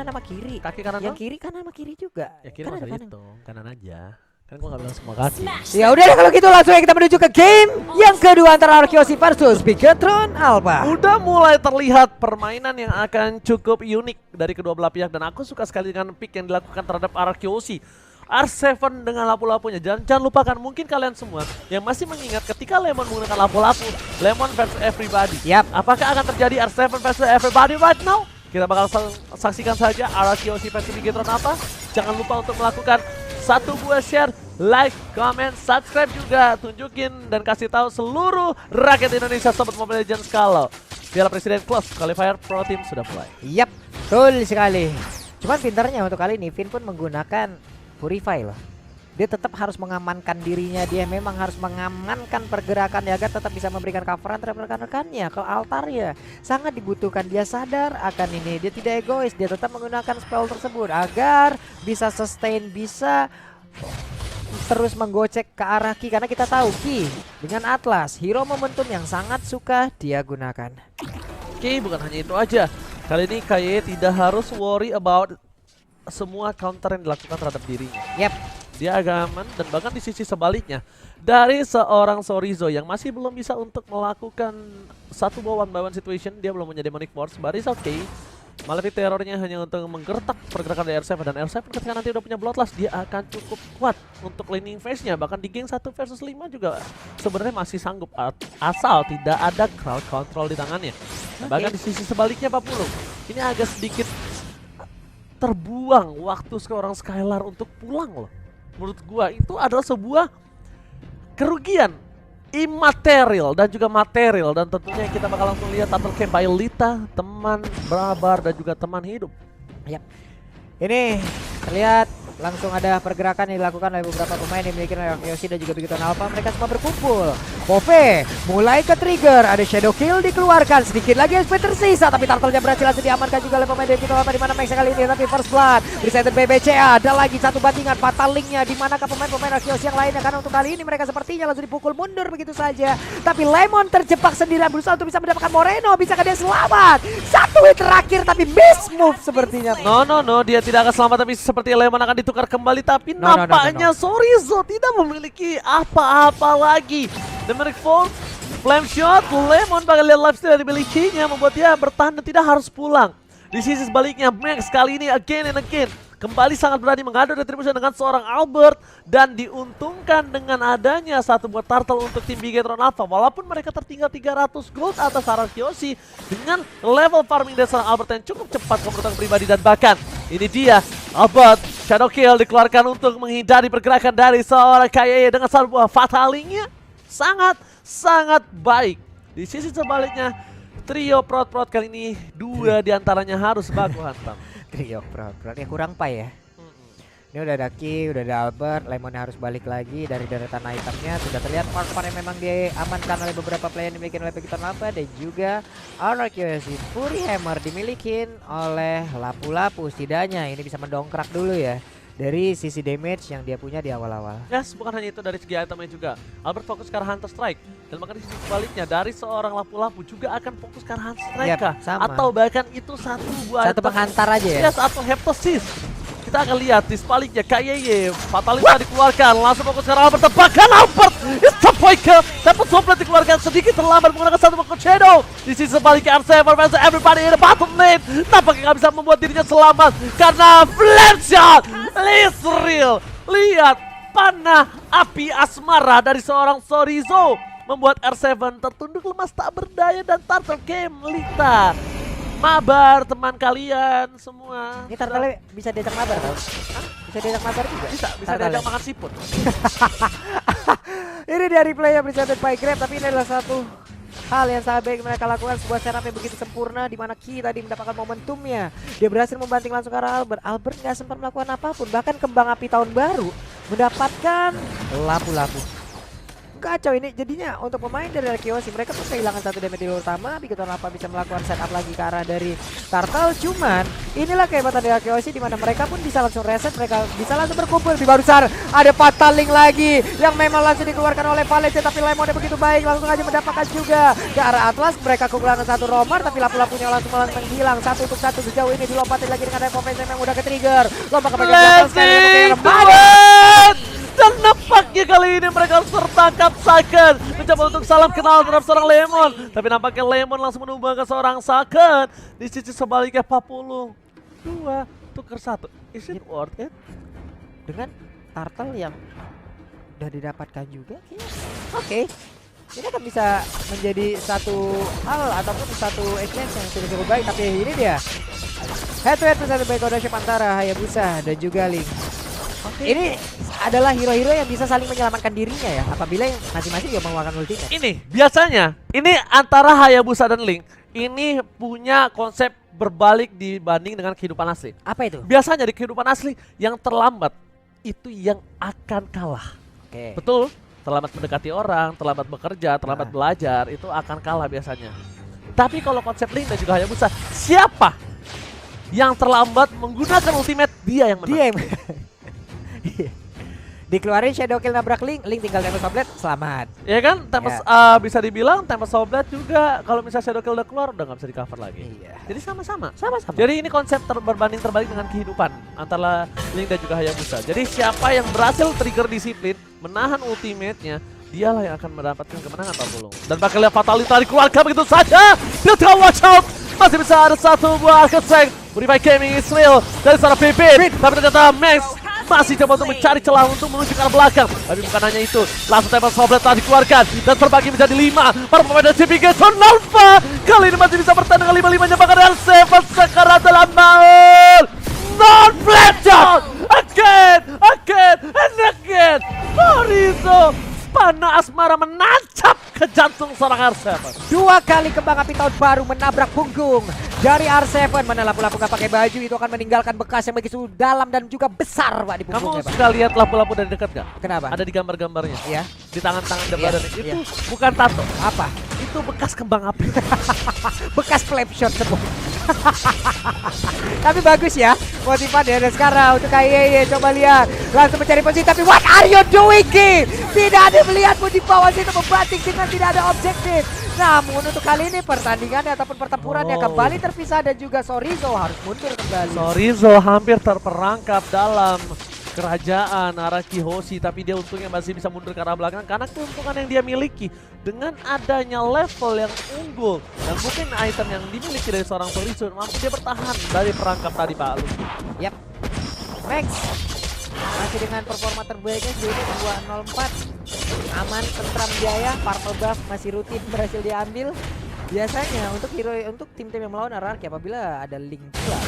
kanan sama kiri. Kaki kanan Yang dong? kiri kanan sama kiri juga. Ya kiri Kan masa ada kanan. hitung, kanan aja. Kan gua gak bilang semua kaki. Ya udah deh kalau gitu langsung aja kita menuju ke game yang kedua antara Arkeosi versus Bigetron Alpha. Udah mulai terlihat permainan yang akan cukup unik dari kedua belah pihak. Dan aku suka sekali dengan pick yang dilakukan terhadap Arkeosi. R7 dengan lapu-lapunya. Jangan lupakan mungkin kalian semua yang masih mengingat ketika Lemon menggunakan lapu-lapu, Lemon versus everybody. Yap. Apakah akan terjadi R7 versus everybody right now? Kita bakal saksikan saja Arkeosi versus Bigetron apa. Jangan lupa untuk melakukan satu buah share, like, comment, subscribe juga. Tunjukin dan kasih tahu seluruh rakyat Indonesia Sobat Mobile Legends kalau Piala Presiden Close Qualifier Pro Team sudah mulai. Yap, betul sekali. Cuman pintarnya untuk kali ini Vin pun menggunakan Purify loh. Dia tetap harus mengamankan dirinya, dia memang harus mengamankan pergerakan agar tetap bisa memberikan coveran terhadap rekan-rekannya. Kalau altar ya sangat dibutuhkan, dia sadar akan ini, dia tidak egois, dia tetap menggunakan spell tersebut agar bisa sustain, bisa terus menggocek ke arah Ki, karena kita tahu Ki dengan Atlas, hero momentum yang sangat suka dia gunakan. Oke, bukan hanya itu aja. Kali ini KYE tidak harus worry about semua counter yang dilakukan terhadap dirinya. Yap. Dia agak aman, dan bahkan di sisi sebaliknya dari seorang Sorizo yang masih belum bisa untuk melakukan satu one by one situation, dia belum punya Demonic Force, but it's okay. Malefic terornya hanya untuk menggertak pergerakan dari R7, dan R7 ketika nanti udah punya Bloodlust dia akan cukup kuat untuk laning phase-nya. Bahkan di geng 1 versus 5 juga sebenarnya masih sanggup asal tidak ada crowd control di tangannya. Bahkan di sisi sebaliknya Pak Pulung, ini agak sedikit terbuang waktu seorang Skylar untuk pulang loh. Menurut gua itu adalah sebuah kerugian imaterial dan juga material, dan tentunya kita bakal langsung lihat Turtle Camp by Lita, teman Brabar dan juga teman hidup. Yap. Ini terlihat langsung ada pergerakan yang dilakukan oleh beberapa pemain yang dimiliki oleh Arkeosi dan juga Bigetron Alpha. Mereka semua berkumpul. Pove mulai ke trigger, ada Shadow Kill dikeluarkan, sedikit lagi SP tersisa, tapi Turtle-nya berhasil diamankan juga oleh pemain dari Bigetron Alpha, di mana Max kali ini, tapi First Blood presented BBCA, ada lagi satu bandingan Fatal Link-nya, di manakah pemain-pemain Arkeosi yang lainnya, karena untuk kali ini mereka sepertinya langsung dipukul mundur begitu saja. Tapi Lemon terjebak sendirian berusaha untuk bisa mendapatkan Moreno, bisakah dia selamat? Satu hit terakhir tapi miss move sepertinya. No, dia tidak akan selamat, tapi seperti Lemon akan ditukar kembali, tapi nampaknya Sorizo tidak memiliki apa-apa lagi. Demonic Force, Flame Shot, Lemon bakal lihat lifesteal yang dimilikinya membuat dia bertahan dan tidak harus pulang. Di sisi sebaliknya Max kali ini again and again kembali sangat berani mengadu retribution dengan seorang Albert, dan diuntungkan dengan adanya satu buat turtle untuk tim Bigetron Alpha. Walaupun mereka tertinggal 300 gold atas Arkeosi dengan level farming dari seorang Albert yang cukup cepat kemenurut pribadi, dan bahkan ini dia Albert Shadow Kill dikeluarkan untuk menghindari pergerakan dari seorang KYE dengan satu buah Fatalingnya sangat baik. Di sisi sebaliknya trio prot kali ini dua diantaranya harus baku hantam. Trio ini kurang pay ya. Ini udah ada Ki, udah ada Albert, Lemon harus balik lagi dari deretan itemnya. Sudah terlihat part-part yang memang diamankan oleh beberapa player yang dimiliki oleh Bigetron Alpha, dan juga Arkeosi Fury Hammer dimiliki oleh lapu-lapu. Setidaknya ini bisa mendongkrak dulu ya dari sisi damage yang dia punya di awal-awal. Yes, bukan hanya itu, dari segi itemnya juga Albert fokus ke arah Hunter Strike, dan bahkan di sisi sebaliknya dari seorang lapu-lapu juga akan fokus ke arah Hunter Strike. Yap, sama. Atau bahkan itu satu buah Satu penghantar aja ya. Yes, atau Heptosis. Kita akan lihat di sebaliknya KYE Fatalista dikeluarkan, langsung fokus ke arah Albert, tebakan Albert it's a poiker, dapat Swaplet dikeluarkan sedikit terlambat menggunakan satu Mako Shadow. Di sisi sebaliknya R7 versus everybody in the bottom lane, nampaknya nggak bisa membuat dirinya selamat karena Flame Shot Lisril. Lihat panah api asmara dari seorang Sorizo membuat R7 tertunduk lemas tak berdaya, dan Turtle Game Lita mabar teman kalian semua. Ini Turtle bisa diajak mabar tau? Bisa diajak mabar juga? Bisa Turtle. diajak makan siput. Ini dari play yang presented by Grab, tapi ini adalah satu hal yang sangat baik mereka lakukan, sebuah setup yang begitu sempurna, di mana Ki tadi mendapatkan momentumnya. Dia berhasil membanting langsung ke arah Albert. Albert nggak sempat melakukan apapun, bahkan kembang api tahun baru mendapatkan lapu-lapu. kacau ini jadinya untuk pemain dari Arkeosi. Mereka tuh kehilangan satu damage di luar utama. Bigoton Alpha bisa melakukan setup lagi ke arah dari Turtle. Cuman inilah kehebatan dari Arkeosi, dimana mereka pun bisa langsung reset. Mereka bisa langsung berkumpul. Di barusan ada Fatal Link lagi yang memang langsung dikeluarkan oleh Valencia. Tapi Lemonnya begitu baik, langsung aja mendapatkan juga ke arah Atlas. Mereka kekurangan satu romer, tapi lapu-lapunya langsung menghilang. Satu untuk satu sejauh ini dilompatin lagi dengan Repo yang udah ke trigger. Lompat ke bagian belakang sekali dan nampaknya kali ini mereka harus tertangkap Saken. Mencoba untuk salam kenal terhadap seorang Lemon. Tapi nampaknya Lemon langsung menumbangkan seorang Saken. Di sisi sebaliknya 42 tukar 1. Is it worth it? Dengan Turtle yang udah didapatkan juga. Oke. Ini akan bisa menjadi satu hal ataupun satu exchange yang sudah cukup baik. Tapi ini dia head to head bersatu baik ownership antara Hayabusa dan juga Link. Ini adalah hero-hero yang bisa saling menyelamatkan dirinya ya, apabila yang masing-masing juga mengeluarkan ultimate. Ini biasanya ini antara Hayabusa dan Link ini punya konsep berbalik dibanding dengan kehidupan asli. Apa itu? Biasanya di kehidupan asli yang terlambat itu yang akan kalah. Oke. Betul, terlambat mendekati orang, terlambat bekerja, terlambat belajar itu akan kalah biasanya. Tapi kalau konsep Link dan juga Hayabusa, siapa yang terlambat menggunakan ultimate, dia yang menang. Dia yang dikeluarin Shadow Kill nabrak Link, Link tinggal Tempest of Blade, selamat. Ya kan, Tempest bisa dibilang Tempest of Blade juga kalau misalnya Shadow Kill udah keluar udah nggak bisa di cover lagi. Iya. Jadi sama-sama. Jadi ini konsep berbanding terbalik dengan kehidupan antara Link dan juga Hayabusa. Jadi siapa yang berhasil trigger disiplin, menahan ultimate-nya, dialah yang akan mendapatkan kemenangan Pak Pulung. Dan bakal lihat Fatality dikeluarkan begitu saja. Dia tahu watch out. Masih bisa ada satu buah Architect. Modify Gaming Israel dari seorang Pipit. Tapi ternyata Max masih coba untuk mencari celah untuk menuju ke arah belakang. Tapi bukan hanya itu, langsung Tempest of Blade telah dikeluarkan dan terbagi menjadi 5. Para pemain dari CP Gason Alpha kali ini masih bisa bertahan dengan 5-5-nya, bahkan dengan 7 sekarang dalam maul. Non-Fletcher again and again. Horizo panah asmara menancap ke jantung seorang R7. 2 kali kembang api tahun baru menabrak punggung dari R7. Mana lapu-lapu gak pakai baju itu akan meninggalkan bekas yang begitu dalam dan juga besar Pak di punggungnya. Kamu suka lihat lapu-lapu dari dekat gak? Kenapa? Ada di gambar-gambarnya. Iya. Di tangan-tangan dan Iya, badan itu iya. bukan tato. Apa? Itu bekas kembang api. Bekas flap shot semua. Tapi bagus ya motivannya. Dan sekarang untuk KYY coba lihat langsung mencari posisi, tapi what are you doing Ki? Tidak ada melihatmu di bawah situ membatik dengan tidak ada objektif. Namun untuk kali ini pertandingannya ataupun pertempurannya kembali terpisah dan juga Sorizo harus mundur kembali. Sorizo hampir terperangkap dalam kerajaan Araki Hoshi, tapi dia untungnya masih bisa mundur ke arah belakang karena keuntungan yang dia miliki dengan adanya level yang unggul dan mungkin item yang dimiliki dari seorang Sorizo mampu dia bertahan dari perangkap tadi Pak Lu. Yap. Max masih dengan performa terbaiknya sejauh ini 204. Aman, tentram jaya, purple buff masih rutin berhasil diambil. Biasanya untuk hero untuk tim-tim yang melawan RRQ apabila ada link pula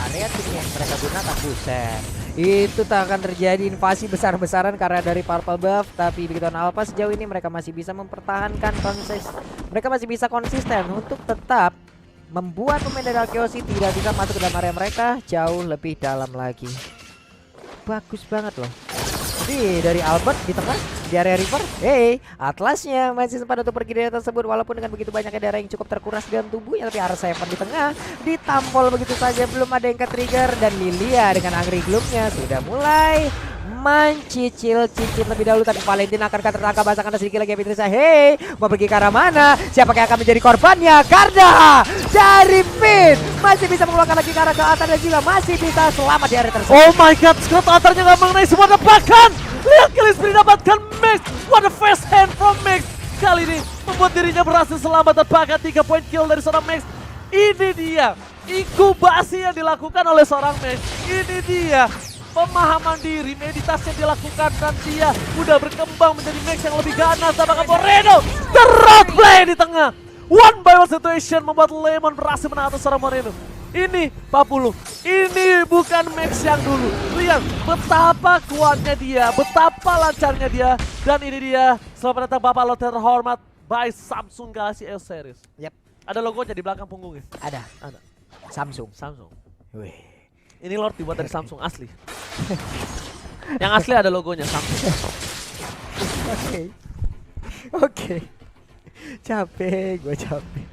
area tim yang mereka gunakan, buset, itu tak akan terjadi invasi besar-besaran karena dari purple buff. Tapi Bigoton Alpha sejauh ini mereka masih bisa mempertahankan mereka masih bisa konsisten untuk tetap membuat pemain dari Arkeosi tidak bisa masuk ke dalam area mereka jauh lebih dalam lagi. Bagus banget loh. Jadi dari Albert di tengah di area river, Atlasnya masih sempat untuk pergi dari tersebut walaupun dengan begitu banyaknya darah yang cukup terkuras dalam tubuhnya. Tapi R7 di tengah ditampol begitu saja, belum ada yang ke-trigger. Dan Lilia dengan Angry Gloom-nya sudah mulai mencicil-cicil lebih dahulu. Tapi Valentin akan tertangkap basah karena sedikit lagi Petrisa. Mau pergi ke arah mana? Siapa yang akan menjadi korbannya? Garda dari Finn masih bisa mengeluarkan lagi ke arah ke atas dan juga masih bisa selamat di area tersebut. Oh my god, Scott Atarnya nggak mengenai semua tebakan. Lihat Killis didapatkan Max. What a first hand from Max. Kali ini membuat dirinya berhasil selamat dan bahkan 3 point kill dari seorang Max. Ini dia inkubasi yang dilakukan oleh seorang Max. Ini dia pemahaman diri, meditasi yang dilakukan dan dia udah berkembang menjadi Max yang lebih ganas. Apakah Moreno terus play di tengah. One by one situation membuat Lemon berhasil menahan seorang Moreno. Ini Pak Pulung, ini bukan Max yang dulu. Lihat betapa kuatnya dia, betapa lancarnya dia. Dan ini dia, selamat datang Bapak Lord terhormat by Samsung Galaxy S Series. Yap. Ada logonya di belakang punggungnya. Ada. Samsung. Wih. Ini Lord dibuat dari Samsung asli. Yang asli ada logonya Samsung. Oke. Oke. Capek, gue capek.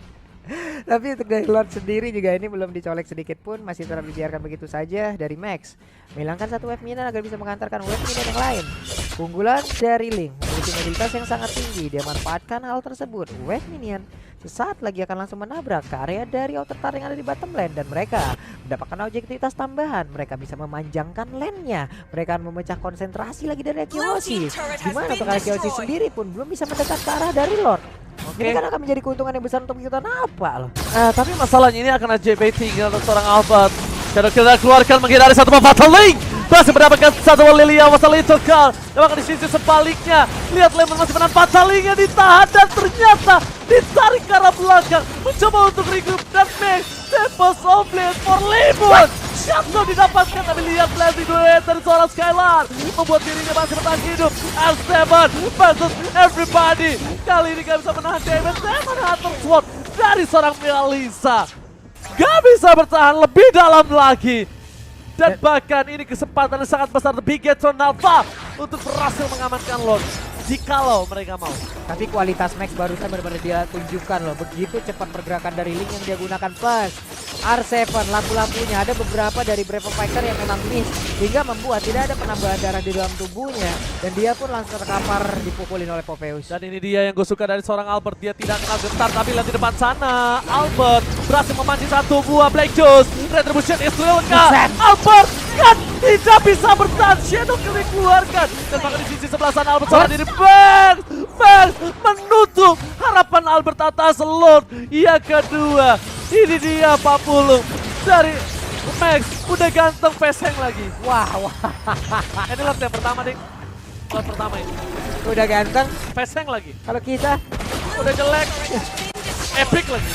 Tapi untuk dari Lord sendiri juga ini belum dicolek sedikit pun, masih tetap dibiarkan begitu saja dari Max. Menghilangkan satu wave minion agar bisa mengantarkan wave minion yang lain. Keunggulan dari Ling memiliki mobilitas yang sangat tinggi. Dia manfaatkan hal tersebut. Wave minion sesaat lagi akan langsung menabrak ke area dari outer tower yang ada di bottom lane, dan mereka mendapatkan objektivitas tambahan. Mereka bisa memanjangkan lane-nya. Mereka akan memecah konsentrasi lagi dari Kyoshi. Gimana untuk Kyoshi sendiri pun belum bisa mendekat ke arah dari Lord. Ini kan akan menjadi keuntungan yang besar untuk kita apa loh. Tapi masalahnya ini akan JB tinggal untuk seorang Albert. Shadow Kill keluarkan menghindari satu Fatal Link. Berhasil mendapatkan satu Lilia masalah itu Karl. Bahkan di sisi sebaliknya, lihat Lemon masih menahan Fatal Link yang ditahan dan ternyata ditarik ke arah belakang. Mencoba untuk regroup dan Max Tempest of Blade for Lemon. Shutdown didapatkan, tapi lihat blazing duet dari seorang Skylar membuat dirinya masih bertahan hidup. R7 versus everybody. Kali ini gak bisa menahan damage. Demon Hunter Sword dari seorang Melissa gak bisa bertahan lebih dalam lagi. Dan bahkan ini kesempatan yang sangat besar The Bigetron Alpha untuk berhasil mengamankan Lord jikalau mereka mau. Tapi kualitas Max barusan benar-benar dia tunjukkan loh. Begitu cepat pergerakan dari Link yang dia gunakan, plus R7 lampu-lampunya, ada beberapa dari Brave Fighter yang memang miss hingga membuat tidak ada penambahan darah di dalam tubuhnya, dan dia pun langsung terkapar dipukulin oleh Popheus. Dan ini dia yang gue suka dari seorang Albert, dia tidak kenal gentar, tapi lihat di depan sana Albert berhasil memancing satu buah Black Juice. Retribution is lengkap. Albert kan tidak bisa bertahan, Shadow Kill dikeluarkan, dan bahkan di sisi sebelah sana Albert salah diri. Max menutup harapan Albert atas Lord. Yang kedua, ini dia 40 dari Max, udah ganteng peseng lagi. Wah. Ini Lord yang pertama ding. Lord pertama ini Udah ganteng, peseng lagi. kalau kita Udah jelek, epic lagi.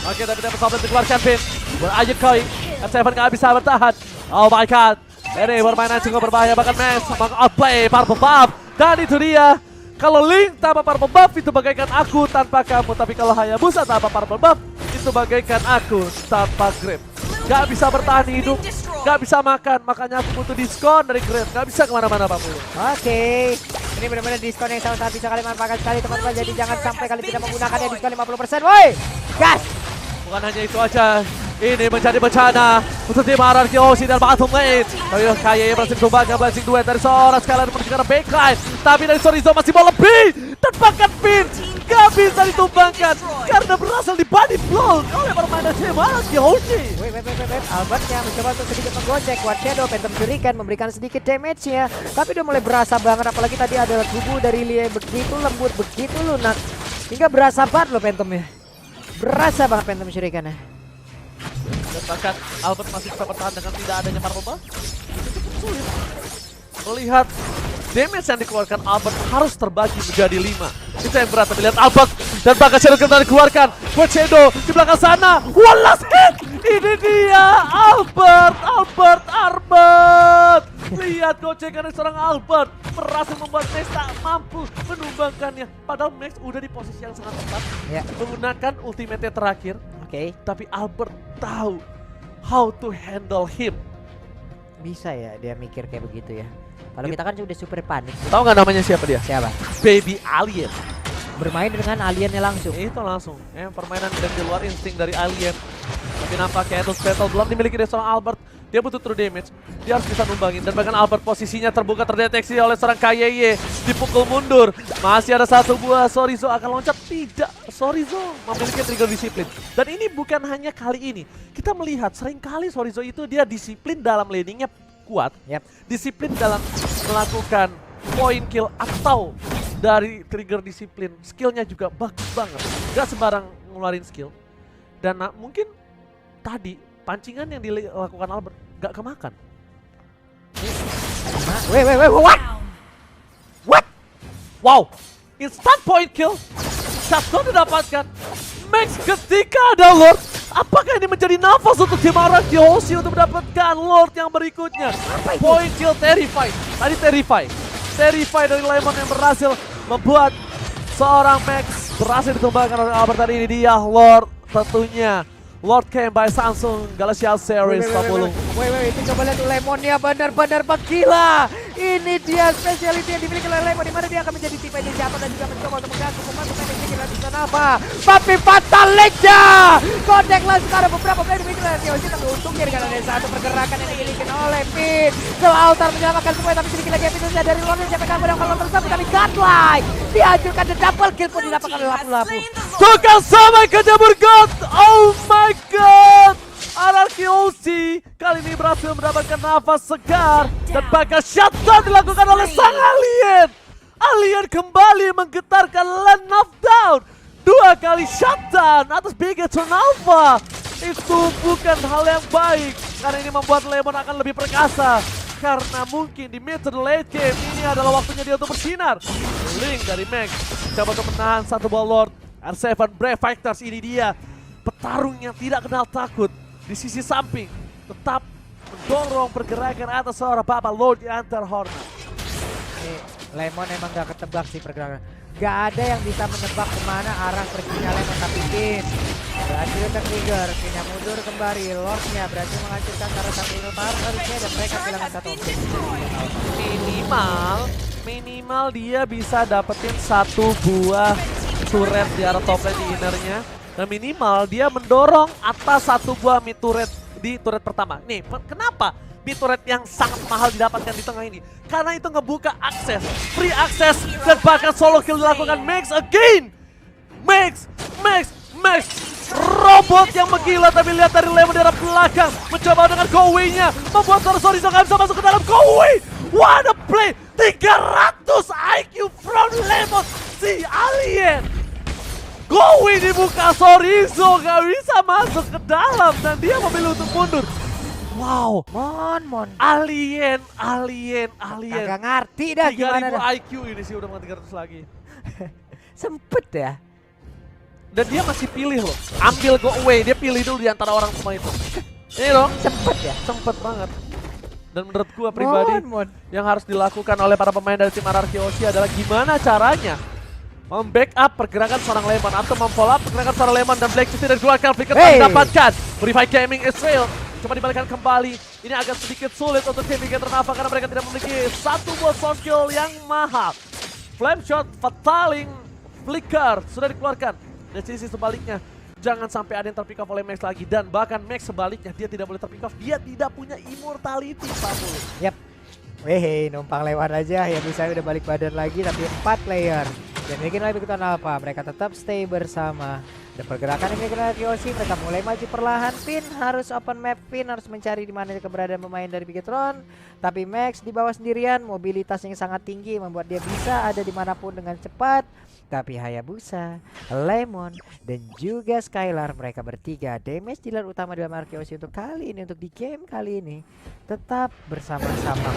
Oke, tapi dapat Albert dikeluarkan pin. Berajak koi, R7 gak bisa bertahan. Oh my god, ini permainan cukup berbahaya, bahkan Max meng-outplay Purple Buff. Dan itu dia, kalau Link tanpa Purple Buff itu bagaikan aku tanpa kamu. Tapi kalau Hayabusa tanpa Purple Buff itu bagaikan aku tanpa Grip. Gak bisa bertahan hidup, gak bisa makan, makanya aku butuh diskon dari Grip. Gak bisa kemana-mana Pak Mulu. Oke. Ini benar-benar diskon yang sangat bisa kalian manfaatkan sekali teman-teman. Jadi jangan sampai kalian tidak menggunakannya, diskon 50%. Woi, gas! Bukan hanya itu aja, ini menjadi bencana untuk tim Kyoshi dan bottom lane. Ayo Kaye berhasil ditumbangkan blazing duet dari seorang Skylar menuju ke backline. Tapi dari Sorizo masih mau lebih, dan bahkan pin gak bisa ditumbangkan karena berhasil di body blow oleh permainan tim Kyoshi. Wait. Albertnya mencoba untuk sedikit menggocek. Quad Shadow, Phantom Shuriken memberikan sedikit damage-nya. Tapi udah mulai berasa banget, apalagi tadi ada tubuh dari Lia begitu lembut, begitu lunak. Hingga berasa banget loh Phantomnya. Berasa banget Phantom Shuriken-nya. Dan bahkan Albert masih bisa bertahan dengan tidak adanya Purple Buff. Itu cukup sulit. Melihat damage yang dikeluarkan Albert harus terbagi menjadi 5. Itu yang berat, tapi lihat Albert dan bahkan Shadow Kill dikeluarkan. Buat Shadow di belakang sana. One last hit. Ini dia Albert. Lihat gocekan dari seorang Albert berhasil membuat Max tak mampu menumbangkannya. Padahal Max udah di posisi yang sangat tepat menggunakan ultimate terakhir. Oke. Tapi Albert tahu how to handle him. Bisa ya dia mikir kayak begitu ya. Kalau kita kan sudah super panik. Tahu nggak namanya siapa dia? Siapa? Baby Alien. Bermain dengan aliennya langsung. Itu langsung. Permainan dari luar insting dari Alien. Tapi nampaknya itu Battle Blood dimiliki dari seorang Albert. Dia butuh true damage. Dia harus bisa numbangin. Dan bahkan Albert posisinya terbuka terdeteksi oleh seorang Kayeye. Dipukul mundur. Masih ada satu buah. Sorizo akan loncat. Tidak. Sorizo memiliki trigger disiplin. Dan ini bukan hanya kali ini. Kita melihat seringkali Sorizo itu dia disiplin dalam laningnya kuat. Disiplin dalam melakukan point kill atau dari trigger disiplin. Skillnya juga bagus banget. Gak sembarang ngeluarin skill. Dan mungkin tadi pancingan yang dilakukan Albert gak kemakan. What? Wow, instant point kill. Shutdown didapatkan. Max ketika ada Lord. Apakah ini menjadi nafas untuk tim Kyoshi untuk mendapatkan Lord yang berikutnya? Point kill Terrify. Tadi Terrify dari Lemon yang berhasil membuat seorang Max berhasil ditumbangkan oleh Albert. Tadi ini dia Lord tentunya. Lord came by Samsung Galaxy Series 40. Wait, itu coba lihat tuh Lemonnya benar-benar menggila. Ini dia speciality yang dimiliki oleh Lemon, di mana dia akan menjadi tipe yang jatuh dan juga mencoba untuk mengganggu pemain yang dimiliki oleh Big Nova. Tapi Fatal Leja konteklah sekarang beberapa pemain dimiliki oleh Yoshi, tapi untungnya dengan ada satu pergerakan yang dimiliki oleh Pin. Selautar menyelamatkan semua, tapi sedikit lagi efisiensi dari Lord yang sampai kabur yang kalau tersebut, tapi Godlike dihancurkan dan double kill pun didapatkan oleh Lapu-Lapu. Tukang sampai ke Jabur God. Oh my god. RRQOC kali ini berhasil mendapatkan nafas segar dan bakal shutdown dilakukan oleh sang alien. Alien kembali menggetarkan Land of Down. 2 kali shutdown atas Bigetron Alpha. Itu bukan hal yang baik karena ini membuat Lemon akan lebih perkasa. Karena mungkin di mid to the late game ini adalah waktunya dia untuk bersinar. Link dari Max coba untuk menahan satu buah Lord. R7 Brave Fighters, ini dia petarung yang tidak kenal takut. Di sisi samping tetap mendorong pergerakan atas seorang Baba Lord di antar Hornet. Lemon emang gak ketebak sih pergerakan. Gak ada yang bisa menebak kemana arah perginya Lemon, tapi Pin berhasil ter-trigger. Pinnya mundur kembali, Lordnya berhasil menghancurkan salah satu partnernya dan mereka kehilangan satu. Minimal dia bisa dapetin satu buah turret di arah top lane di innernya. Dan minimal dia mendorong atas satu buah mid turret di turret pertama. Nih, kenapa mid turret yang sangat mahal didapatkan di tengah ini? Karena itu ngebuka akses, free akses, dan bahkan solo kill dilakukan Max again. Max, robot yang menggila, tapi lihat dari Lemon dari belakang mencoba dengan go-away-nya membuat Sorry nggak bisa masuk ke dalam go-away. What a play, 300 IQ from Lemon, si alien. Gowi dibuka, Sorizo gak bisa masuk ke dalam dan dia memilih untuk mundur. Wow, Mon. alien. Gak ngerti dah gimana 3000 dah. IQ ini sih udah menang 300 lagi. Sempet ya. Dan dia masih pilih loh, ambil go away, dia pilih dulu di antara orang semua itu. Ini dong, Sempet ya. sempet banget. Dan menurut gua pribadi, Mon. yang harus dilakukan oleh para pemain dari tim RRQOC adalah gimana caranya membackup pergerakan seorang Lemon atau memfollow up pergerakan seorang Lemon, dan Black City dan keluarkan Flicker didapatkan. Purify Gaming Israel coba dibalikan kembali. Ini agak sedikit sulit untuk tim Bigetron Alpha karena mereka tidak memiliki satu buah source kill yang mahal. Flame Shot, Fataling, Flicker sudah dikeluarkan. Dan sisi sebaliknya, jangan sampai ada yang terpick off oleh Max lagi. Dan bahkan Max sebaliknya, dia tidak boleh terpick off. Dia tidak punya immortality, Pak Mulu. Yap. Numpang lewat aja ya, bisa udah balik badan lagi, tapi 4 player. Dan bikin lagi Bigetron Alpha, mereka tetap stay bersama. Dan pergerakan yang dilakukan Yoshi, mereka mulai maju perlahan. Pin harus open map, Pin harus mencari di mana keberadaan pemain dari Bigetron. Tapi Max di bawah sendirian, mobilitas yang sangat tinggi membuat dia bisa ada dimanapun dengan cepat. Tapi Hayabusa, Lemon, dan juga Skylar, mereka bertiga damage dealer utama dalam RRQOC untuk kali ini, untuk di game kali ini tetap bersama-sama.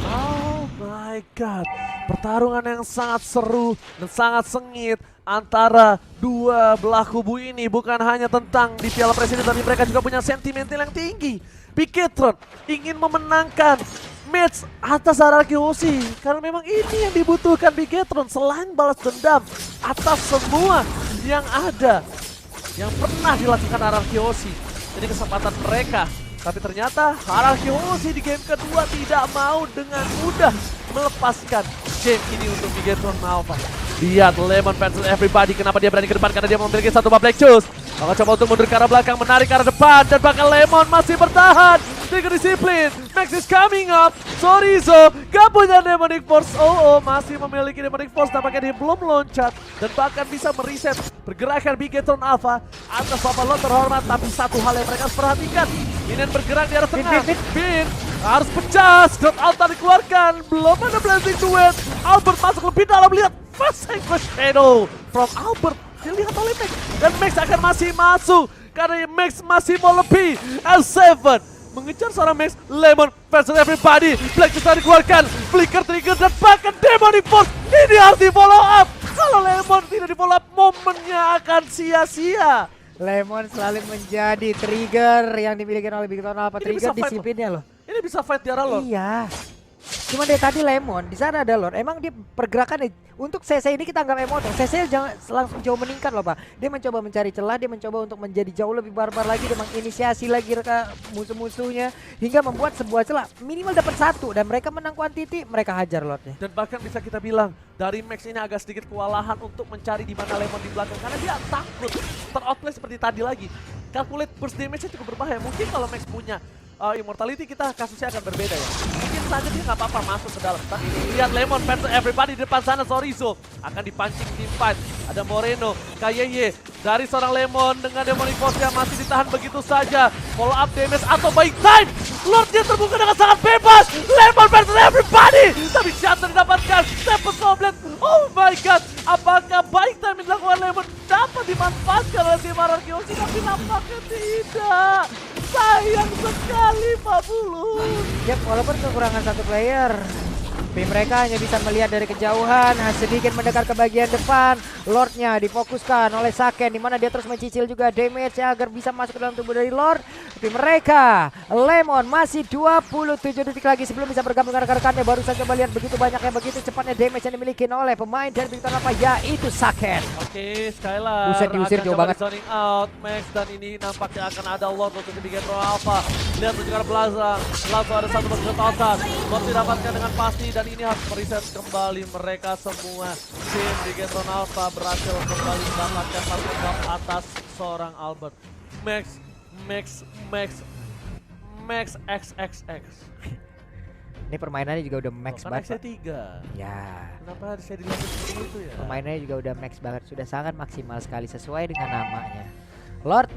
Oh my god, pertarungan yang sangat seru dan sangat sengit antara dua belah kubu ini. Bukan hanya tentang di Piala Presiden, tapi mereka juga punya sentimental yang tinggi. Bigetron ingin memenangkan match atas RRQOC karena memang ini yang dibutuhkan Bigetron selain balas dendam atas semua yang ada yang pernah dilakukan RRQOC. Jadi kesempatan mereka, tapi ternyata RRQOC di game kedua tidak mau dengan mudah melepaskan game ini untuk Bigetron Alpha. Lihat Lemon versus everybody, kenapa dia berani ke depan? Karena dia memiliki satu Black Juice. Maka coba untuk mundur ke arah belakang, menarik ke arah depan, dan bahkan Lemon masih bertahan dengan disiplin. Max is coming up, Sorizo gak punya Demonic Force. Masih memiliki Demonic Force, tampaknya dia belum loncat dan bahkan bisa mereset pergerakan Bigetron Alpha atas Papa Lord terhormat. Tapi satu hal yang mereka harus perhatikan, Minion bergerak di arah tengah. Bin harus pecah, Scott Alta dikeluarkan, belum ada Blazing Duet. Albert masuk lebih dalam, lihat Fast Shadow from Albert dilihat oleh Max, dan Max akan masih masuk karena Max masih mau lebih. L7 mengejar seorang Max. Lemon versus everybody, Black sudah dikeluarkan, Flicker trigger, dan bahkan Demonic Force ini harus di follow up. Kalau Lemon tidak di follow up, momennya akan sia-sia. Lemon selalu menjadi trigger yang dimiliki oleh Bigetron Alpha. Trigger disiplinnya loh. Ini bisa fight di arah lo. Iya. Cuma dari tadi Lemon, di sana ada Lord. Emang dia pergerakan untuk CC ini kita anggap emotong. CC jangan langsung jauh meningkat loh Pak. Dia mencoba mencari celah, dia mencoba untuk menjadi jauh lebih barbar lagi, dia menginisiasi lagi musuh-musuhnya hingga membuat sebuah celah. Minimal dapat 1 dan mereka menang quantity, mereka hajar Lordnya. Dan bahkan bisa kita bilang dari Max ini agak sedikit kewalahan untuk mencari di mana Lemon di belakang karena dia takut teroutplay seperti tadi lagi. Calculate burst damage-nya cukup berbahaya. Mungkin kalau Max punya Immortality kita kasusnya akan berbeda ya. Mungkin saja dia nggak apa-apa masuk ke dalam. Tapi lihat Lemon versus everybody di depan sana. Sorizo akan dipancing team fight. Ada Moreno, Kayeye dari seorang Lemon dengan Demonic Force yang masih ditahan begitu saja. Follow up damage atau baik time. Lordnya terbuka dengan sangat bebas. Lemon versus everybody. Tapi Shatter didapatkan. Tempest Goblet. Oh my god. Apakah baik time yang dilakukan Lemon dapat dimanfaatkan oleh tim Arkeosi? Tapi nampaknya tidak. Sayang sekali Pak Bulu. Yap, walaupun kekurangan 1 player, tapi mereka hanya bisa melihat dari kejauhan, sedikit mendekat ke bagian depan. Lordnya difokuskan oleh Saken, dimana dia terus mencicil juga damage agar bisa masuk ke dalam tubuh dari Lord. Tapi mereka, Lemon masih 27 detik lagi sebelum bisa bergabung dengan rekan-rekannya. Baru saja melihat begitu banyaknya, begitu cepatnya damage yang dimiliki oleh pemain dari Big apa yaitu Saken. Oke, Skylar Buset, diusir akan jauh coba banget. zoning out Max dan ini nampaknya akan ada Lord untuk di Game Pro Alpha. Lihat tunjukkan belakang, langsung ada satu berketosan. Lord didapatkan dengan pasti dan ini harus mereset kembali mereka semua. Tim di Game Pro Alpha berhasil kembali mendapatkan satu gol atas seorang Albert. Max XXX. Ini permainannya juga udah max Kan banget. X3. Ya, Kenapa saya dilihat seperti itu ya? permainannya juga udah max banget, sudah sangat maksimal sekali sesuai dengan namanya. Lord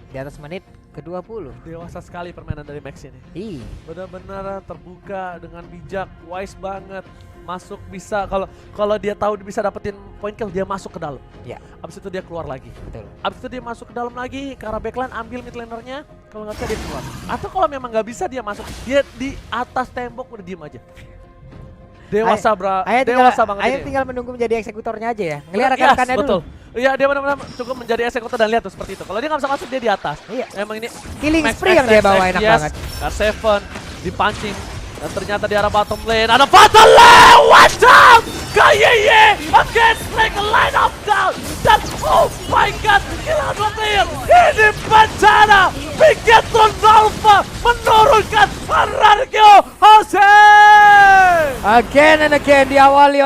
di atas menit ke-20. Dewasa sekali permainan dari Max ini. Benar-benar terbuka dengan bijak, wise banget. Masuk bisa kalau dia tahu dia bisa dapetin point kill dia masuk ke dalam. Ya, Abis itu dia keluar lagi. betul. Abis itu dia masuk ke dalam lagi ke arah backline ambil mid lanernya. Kalau nggak bisa dia keluar. Atau kalau memang nggak bisa dia masuk dia di atas tembok udah diem aja. Dewasa dewasa banget Ayo ini. tinggal menunggu menjadi eksekutornya aja ya. Ngelihat Yes, rekan-rekannya betul. dulu. Iya dia benar-benar cukup menjadi eksekutor dan lihat tuh seperti itu. Kalau dia nggak bisa masuk dia di atas. Iya. Emang ini Killing Max spree yang dia bawa enak banget. Seven dipancing dan ternyata di arah bottom lane ada Fatal Lane. Watch out! Kayeye against like a line up down. Dan oh my god, gila 2 player. Ini bencana. Bigetron Alpha menurunkan Ararkeo Jose. Again and again diawali oleh